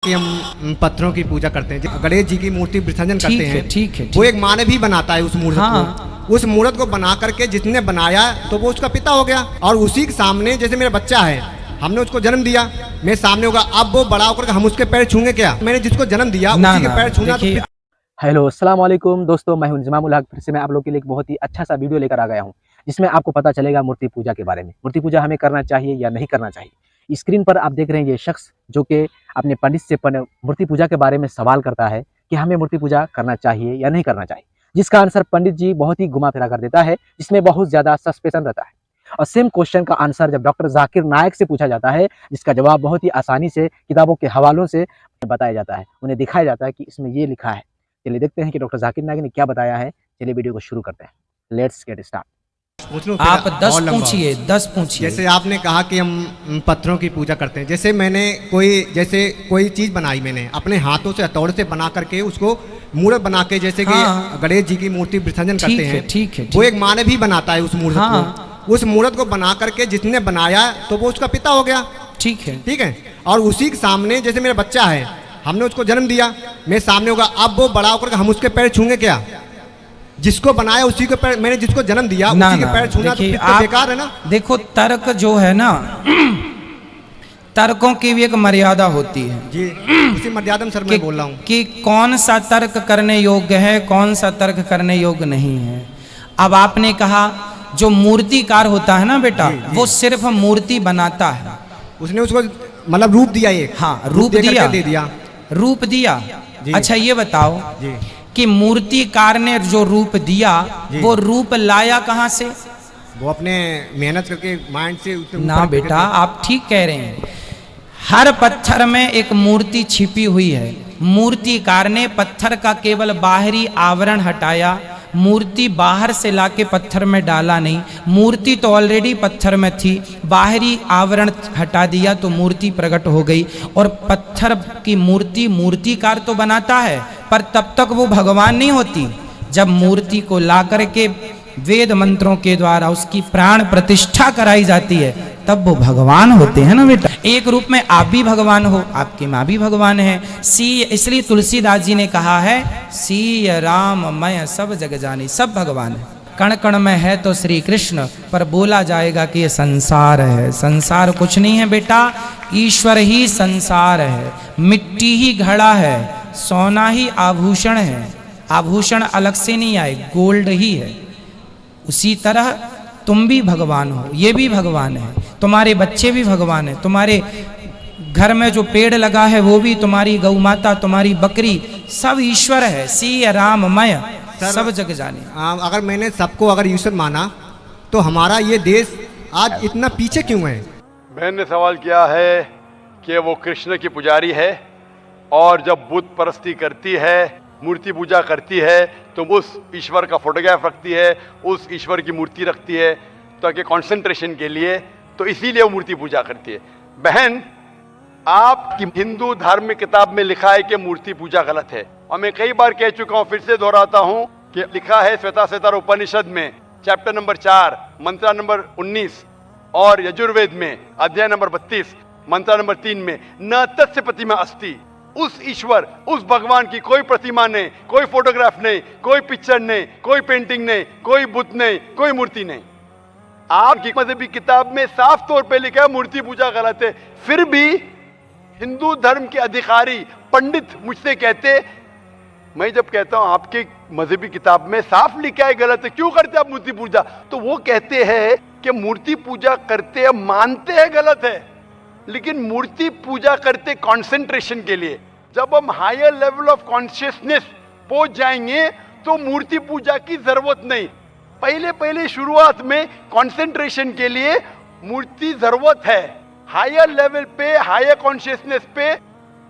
कि हम पत्थरों की पूजा करते हैं, गणेश जी की मूर्ति विसर्जन करते हैं। ठीक है। वो एक मानव बनाता है उस मूर्त को। उस मूर्त को बना करके जिसने बनाया तो वो उसका पिता हो गया। और उसी के सामने जैसे मेरा बच्चा है, हमने उसको जन्म दिया, मेरे सामने होगा, अब वो बड़ा होकर हम उसके पैर छूंगे क्या? मैंने जिसको जन्म दिया उसी के पैर छूना। तो हेलो अस्सलाम वालेकुम दोस्तों, मैं हूं इंजमामुल हक। फिर से मैं आप लोग के लिए एक बहुत ही अच्छा सा वीडियो लेकर आ गया हूं, जिसमें आपको पता चलेगा मूर्ति पूजा के बारे में। मूर्ति पूजा हमें करना चाहिए या नहीं करना चाहिए। स्क्रीन पर आप देख रहे हैं ये शख्स जो कि अपने पंडित से मूर्ति पूजा के बारे में सवाल करता है कि हमें मूर्ति पूजा करना चाहिए या नहीं करना चाहिए, जिसका आंसर पंडित जी बहुत ही घुमा फिरा कर देता है, जिसमें बहुत ज़्यादा सस्पेंशन रहता है। और सेम क्वेश्चन का आंसर जब डॉक्टर जाकिर नायक से पूछा जाता है, जिसका जवाब बहुत ही आसानी से किताबों के हवालों से बताया जाता है, उन्हें दिखाया जाता है कि इसमें ये लिखा है। चलिए देखते हैं कि डॉक्टर जाकिर नायक ने क्या बताया है। चलिए वीडियो को शुरू करते हैं। Let's get start. आप 10 पूछिए, 10 पूछिए। जैसे आपने कहा कि हम पत्थरों की पूजा करते हैं, जैसे मैंने कोई चीज बनाई, मैंने अपने हाथों से हथौड़े से बना करके उसको मूर्त बना के, जैसे कि गणेश जी की मूर्ति विसर्जन करते हैं। ठीक है। वो एक मानव बनाता है उस मूर्त को। उस मूर्त को बना करके जिसने बनाया तो वो उसका पिता हो गया। ठीक है। और उसी के सामने जैसे मेरा बच्चा है, हमने उसको जन्म दिया, मेरे सामने होगा, अब वो बड़ा होकर हम उसके पैर छूंगे क्या? जिसको बनाया उसी के पैर, मैंने जिसको जन्म दिया उसी के पैर छूना तो बेकार है ना। देखो तर्क जो है ना, तर्कों की भी एक मर्यादा होती है जी। उसी मर्यादा में सर मैं बोल रहा हूँ कि कौन सा तर्क करने योग्य है, कौन सा तर्क करने योग्य नहीं है। अब आपने कहा जो मूर्तिकार होता है ना बेटा, वो सिर्फ मूर्ति बनाता है। उसने उसको मतलब रूप दिया, एक रूप दिया, रूप दिया। अच्छा ये बताओ कि मूर्तिकार ने जो रूप दिया वो रूप लाया कहाँ से? वो अपने मेहनत करके माइंड से ना बेटा, आप ठीक कह रहे हैं। हर पत्थर में एक मूर्ति छिपी हुई है। मूर्तिकार ने पत्थर का केवल बाहरी आवरण हटाया, मूर्ति बाहर से लाके पत्थर में डाला नहीं। मूर्ति तो ऑलरेडी पत्थर में थी, बाहरी आवरण हटा दिया तो मूर्ति प्रकट हो गई। और पत्थर की मूर्ति मूर्तिकार तो बनाता है, पर तब तक वो भगवान नहीं होती। जब मूर्ति को ला करके वेद मंत्रों के द्वारा उसकी प्राण प्रतिष्ठा कराई जाती है, तब वो भगवान होते हैं ना बेटा। एक रूप में आप भी भगवान हो, आपकी माँ भी भगवान है। इसलिए तुलसीदास जी ने कहा है, सीय राम मैं सब जग जानी, सब भगवान है। कण कण में है तो श्री कृष्ण, पर बोला जाएगा कि ये संसार है। संसार कुछ नहीं है बेटा, ईश्वर ही संसार है। मिट्टी ही घड़ा है, सोना ही आभूषण है। आभूषण अलग से नहीं आए, गोल्ड ही है। उसी तरह तुम भी भगवान हो, ये भी भगवान है, तुम्हारे बच्चे भी भगवान है, तुम्हारे घर में जो पेड़ लगा है वो भी, तुम्हारी गौ माता, तुम्हारी बकरी, सब ईश्वर है। सीय राममय सब जग जाने। अगर मैंने सबको अगर ईश्वर माना तो हमारा ये देश आज इतना पीछे क्यों है? बहन ने सवाल किया है कि वो कृष्ण की पुजारी है और जब बुत परस्ती करती है, मूर्ति पूजा करती है, तो उस ईश्वर का फोटोग्राफ रखती है, उस ईश्वर की मूर्ति रखती है ताकि कंसंट्रेशन के लिए, तो इसीलिए वो मूर्ति पूजा करती है। बहन, आपकी हिंदू धार्मिक किताब में लिखा है कि मूर्ति पूजा गलत है, और मैं कई बार कह चुका हूं, फिर से दोहराता हूं कि लिखा है श्वेताश्वेतर उपनिषद में चैप्टर नंबर 4 मंत्र नंबर 19 और यजुर्वेद में अध्याय नंबर 32 मंत्र नंबर 3 में, न तस्य प्रतिमा अस्ति। उस ईश्वर, उस भगवान की कोई प्रतिमा नहीं, कोई फोटोग्राफ नहीं, कोई पिक्चर नहीं, कोई पेंटिंग नहीं, कोई बुत नहीं, कोई मूर्ति नहीं। आपकी मजहबी किताब में साफ तौर पे लिखा है मूर्ति पूजा गलत है। फिर भी हिंदू धर्म के अधिकारी पंडित मुझसे कहते, मैं जब कहता हूं आपके मजहबी किताब में साफ लिखा है गलत है, क्यों करते आप मूर्ति पूजा? तो वो कहते हैं कि मूर्ति पूजा करते हैं, मानते हैं गलत है, लेकिन मूर्ति पूजा करते कंसंट्रेशन के लिए। जब हम हायर लेवल ऑफ कॉन्शियसनेस पहुंच जाएंगे तो मूर्ति पूजा की जरूरत नहीं। पहले शुरुआत में कंसंट्रेशन के लिए मूर्ति जरूरत है। हायर लेवल पे, हायर कॉन्शियसनेस पे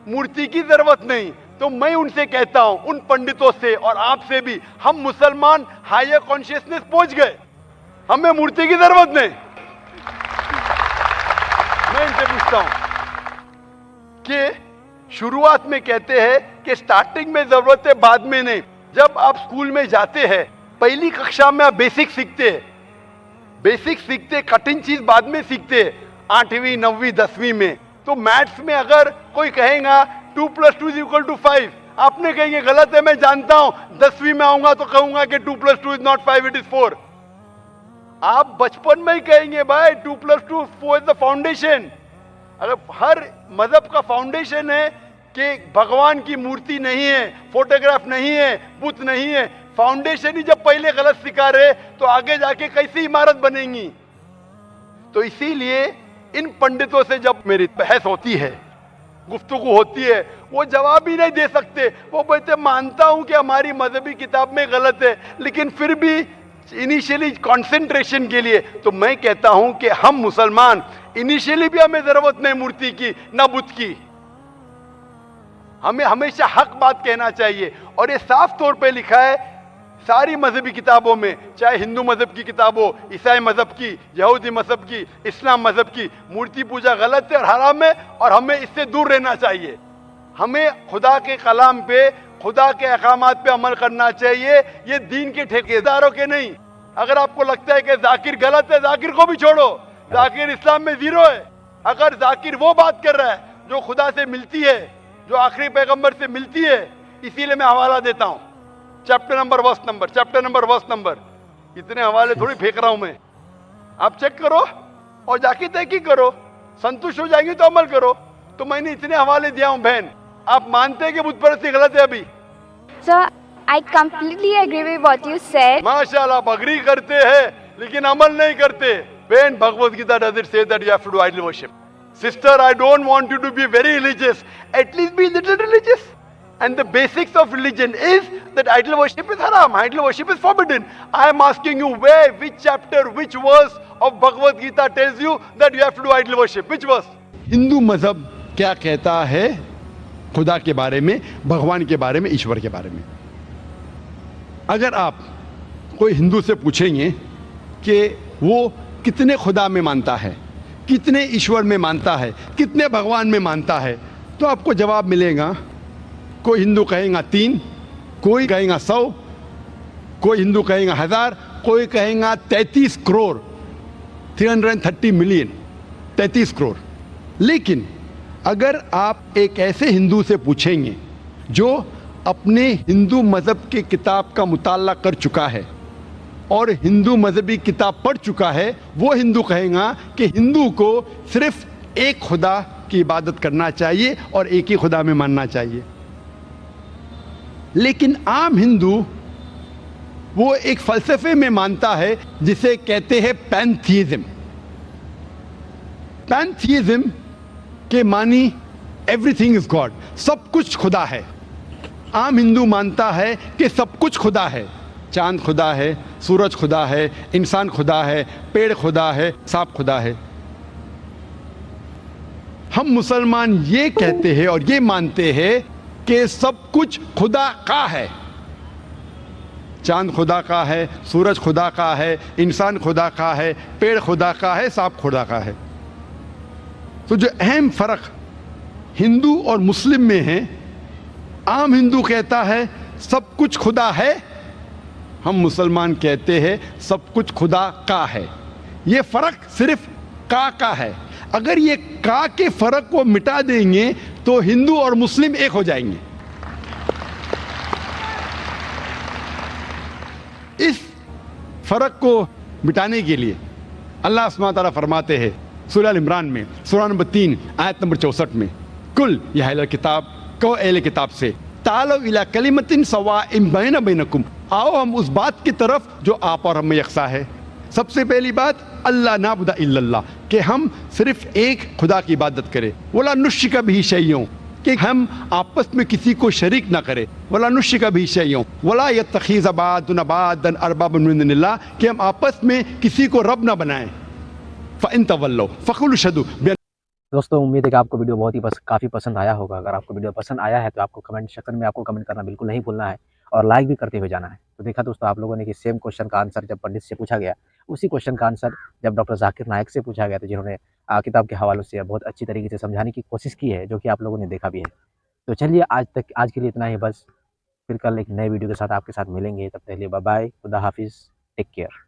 मूर्ति की जरूरत नहीं। तो मैं उनसे कहता हूं, उन पंडितों से और आपसे भी, हम मुसलमान हायर कॉन्शियसनेस पहुंच गए, हमें मूर्ति की जरूरत नहीं। मैं इनसे पूछता हूं कि शुरुआत में कहते हैं कि स्टार्टिंग में जरूरत है, बाद में नहीं। जब आप स्कूल में जाते हैं, पहली कक्षा में आप बेसिक सीखते, कठिन चीज बाद में सीखते, 8वीं 9वीं 10वीं में। तो मैथ्स में अगर कोई कहेगा 2 + 2 = 5। आपने कहेंगे गलत है, मैं जानता हूं, 10वीं में आऊंगा तो कहूंगा कि 2 + 2 = 5, इट इज 4। आप बचपन में ही कहेंगे भाई 2 + 2 4 इज द फाउंडेशन। अगर हर मजहब का फाउंडेशन है कि भगवान की मूर्ति नहीं है, फोटोग्राफ नहीं है, बुत नहीं है, फाउंडेशन ही जब पहले गलत सिखा रहे तो आगे जाके कैसी इमारत बनेंगी। तो इसीलिए इन पंडितों से जब मेरी बहस होती है, गुफ्तगू होती है, वो जवाब ही नहीं दे सकते। वो बोलते मानता हूं कि हमारी मजहबी किताब में गलत है, लेकिन फिर भी इनिशियली कंसंट्रेशन के लिए। तो मैं कहता हूं कि हम मुसलमान इनिशियली भी हमें जरूरत नहीं मूर्ति की ना बुत की। हमें हमेशा हक बात कहना चाहिए, और ये साफ तौर पे लिखा है सारी मजहबी किताबों में, चाहे हिंदू मजहब की किताब हो, ईसाई मजहब की, यहूदी मजहब की, इस्लाम मजहब की, मूर्ति पूजा गलत है और हराम है, और हमें इससे दूर रहना चाहिए। हमें खुदा के कलाम पे, खुदा के अहकामात पे अमल करना चाहिए, ये दीन के ठेकेदारों के नहीं। अगर आपको लगता है कि जाकिर गलत है, जाकिर को भी छोड़ो, जाकिर इस्लाम में 0 है। अगर जाकिर वो बात कर रहा है जो खुदा से मिलती है, जो आखिरी पैगंबर से मिलती है, इसीलिए मैं हवाला देता हूं, चैप्टर नंबर वर्स नंबर। इतने हवाले थोड़ी फेंक रहा हूं मैं, आप चेक करो और जाके तहकीक करो, संतुष्ट हो जाएंगे तो अमल करो। तो मैंने इतने हवाले दिया हूं बहन। आप मानते हैं कि बुत परस्ती गलत है अभी? Sir, I completely agree with what you said. माशाल्लाह, आप अग्री करते हैं लेकिन अमल नहीं करते। बहन, Bhagavad Gita does it say that you have to do idol worship? Sister, I don't want you to be very religious. At least be little religious. And the basics of religion is that idol worship is haram. Idol worship is forbidden. I am asking you where, which chapter, which verse of Bhagavad Gita tells you that you have to do idol worship? Which verse? Hindu मजहब क्या कहता है खुदा के बारे में, भगवान के बारे में, ईश्वर के बारे में? अगर आप कोई हिंदू से पूछेंगे कि वो कितने खुदा में मानता है, कितने ईश्वर में मानता है, कितने भगवान में मानता है, तो आपको जवाब मिलेगा। कोई हिंदू कहेगा 3, कोई कहेगा 100, कोई हिंदू कहेगा 1000, कोई कहेगा 33 करोड़, 330 मिलियन, 33 करोड़। लेकिन अगर आप एक ऐसे हिंदू से पूछेंगे जो अपने हिंदू मज़हब की किताब का मुताला कर चुका है और हिंदू मज़हबी किताब पढ़ चुका है, वो हिंदू कहेगा कि हिंदू को सिर्फ एक खुदा की इबादत करना चाहिए और एक ही खुदा में मानना चाहिए। लेकिन आम हिंदू वो एक फ़लसफ़े में मानता है जिसे कहते हैं पैंथीइज्म। पैंथीइज्म के मानी एवरीथिंग इज गॉड, सब कुछ खुदा है। आम हिंदू मानता है कि सब कुछ खुदा है, चांद खुदा है, सूरज खुदा है, इंसान खुदा है, पेड़ खुदा है, सांप खुदा है। हम मुसलमान ये कहते हैं और ये मानते हैं कि सब कुछ खुदा का है। चांद खुदा का है, सूरज खुदा का है, इंसान खुदा का है, पेड़ खुदा का है, सांप खुदा का है। तो जो अहम फ़र्क हिंदू और मुस्लिम में है, आम हिंदू कहता है सब कुछ खुदा है, हम मुसलमान कहते हैं सब कुछ खुदा का है। ये फ़र्क सिर्फ का है। अगर ये का के फ़र्क को मिटा देंगे तो हिंदू और मुस्लिम एक हो जाएंगे। इस फ़र्क को मिटाने के लिए अल्लाह सुब्हानहू तआला फरमाते हैं सूरह इमरान में, सूरह नंबर 3 आयत नंबर 64 में, कुल या अहले किताब, कहो अहले किताब से, तालो इला कलिमतिन सवाइम बैना बैनकुम, आओ हम उस बात की तरफ जो आप और हम में यकसा है। सबसे पहली बात अल्लाह नाबुदा इल्लल्लाह, कि हम सिर्फ एक खुदा की इबादत करें। वला नुश्रिका बिही शैय्यन, कि हम आपस में किसी को शरीक ना करें। वला नुश्रिका बिही शैय्यन वला यत्तखिज़ बादुन बादन अरबाबन मिन दुनिल्लाह, कि हम आपस में किसी को रब ना बनाएं। फ़इन तवल्लौ फ़कुलू शदू। दोस्तों उम्मीद है कि आपको वीडियो बहुत ही काफ़ी पसंद आया होगा। अगर आपको वीडियो पसंद आया है तो आपको कमेंट सेक्शन में आपको कमेंट करना बिल्कुल नहीं भूलना है और लाइक भी करते हुए जाना है। तो देखा दोस्तों आप लोगों ने कि सेम क्वेश्चन का आंसर जब पंडित से पूछा गया, उसी क्वेश्चन का आंसर जब डॉक्टर जाकिर नायक से पूछा गया, तो जिन्होंने किताब के हवालों से बहुत अच्छी तरीके से समझाने की कोशिश की है, जो कि आप लोगों ने देखा भी है। तो चलिए आज के लिए इतना ही बस। फिर कल एक नए वीडियो के साथ आपके साथ मिलेंगे। तब तक के लिए बाय बाय, खुदा हाफिज़, टेक केयर।